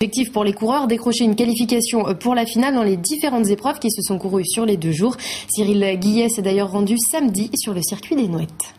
Objectif pour les coureurs, décrocher une qualification pour la finale dans les différentes épreuves qui se sont courues sur les 2 jours. Cyril Guillet s'est d'ailleurs rendu samedi sur le circuit des Nouettes.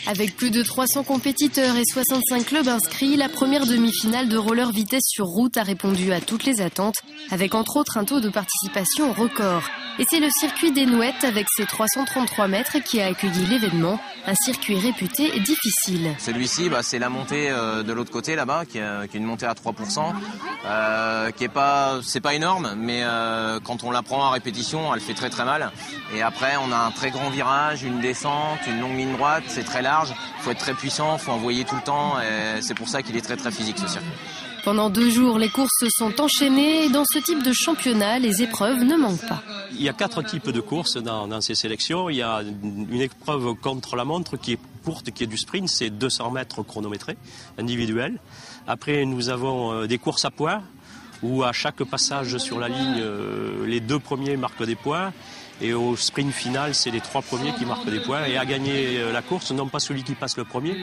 Avec plus de 300 compétiteurs et 65 clubs inscrits, la première demi-finale de roller vitesse sur route a répondu à toutes les attentes, avec entre autres un taux de participation record. Et c'est le circuit des Nouettes avec ses 333 mètres qui a accueilli l'événement, un circuit réputé difficile. Celui-ci, c'est la montée de l'autre côté là-bas, qui est une montée à 3%, qui est pas, c'est pas énorme, mais quand on la prend à répétition, elle fait très très mal. Et après, on a un très grand virage, une descente, une longue ligne droite, c'est très large, il faut être très puissant, il faut envoyer tout le temps, et c'est pour ça qu'il est très très physique ce circuit. Pendant 2 jours, les courses se sont enchaînées et dans ce type de championnat, les épreuves ne manquent pas. Il y a 4 types de courses dans ces sélections. Il y a une épreuve contre la montre qui est courte, qui est du sprint, c'est 200 mètres chronométrés, individuels. Après, nous avons des courses à points, où à chaque passage sur la ligne, les 2 premiers marquent des points. Et au sprint final, c'est les 3 premiers qui marquent des points. Et à gagner la course, non pas celui qui passe le premier,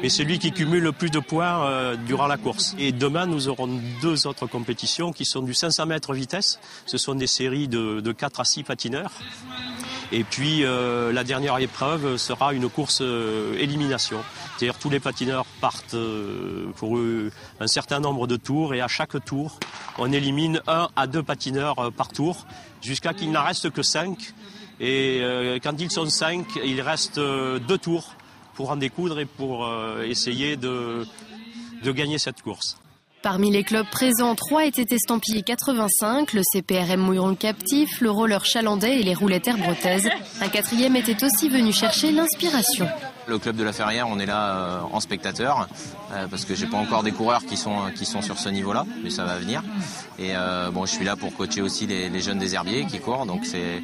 mais celui qui cumule le plus de points durant la course. Et demain, nous aurons 2 autres compétitions qui sont du 500 mètres vitesse. Ce sont des séries de 4 à 6 patineurs. Et puis la dernière épreuve sera une course élimination. C'est-à-dire tous les patineurs partent pour un certain nombre de tours et à chaque tour, on élimine 1 à 2 patineurs par tour jusqu'à qu'il n'en reste que 5. Et quand ils sont 5, il reste 2 tours pour en découdre et pour essayer de gagner cette course. Parmi les clubs présents, 3 étaient estampillés 85, le CPRM Mouilleron Captif, le roller chalandais et les roulettes herbretaises. Un 4e était aussi venu chercher l'inspiration. Le club de la Ferrière, on est là en spectateur, parce que j'ai pas encore des coureurs qui sont sur ce niveau-là, mais ça va venir. Et je suis là pour coacher aussi les jeunes des herbiers qui courent. Donc c'est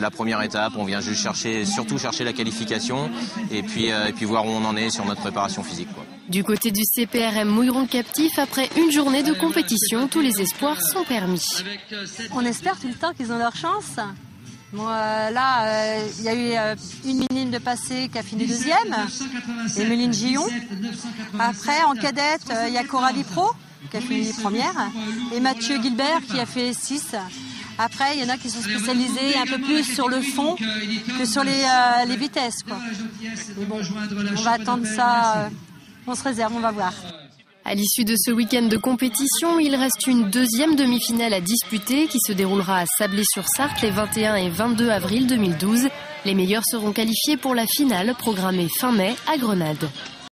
la première étape. On vient juste surtout chercher la qualification et puis voir où on en est sur notre préparation physique, quoi. Du côté du CPRM Mouilleron Captif, après une journée de compétition, tous les espoirs sont permis. On espère tout le temps qu'ils ont leur chance. Bon, il y a eu une minime de passé qui a fini 2e, Emeline Gillon. Après, en cadette, il y a Coralie Pro qui a fini 1re et Mathieu Gilbert qui a fait 6. Après, il y en a qui sont spécialisés un peu plus sur le fond que sur les vitesses, quoi. Mais bon, on va attendre ça, on se réserve, on va voir. À l'issue de ce week-end de compétition, il reste une 2e demi-finale à disputer qui se déroulera à Sablé-sur-Sarthe les 21 et 22 avril 2012. Les meilleurs seront qualifiés pour la finale programmée fin mai à Grenade.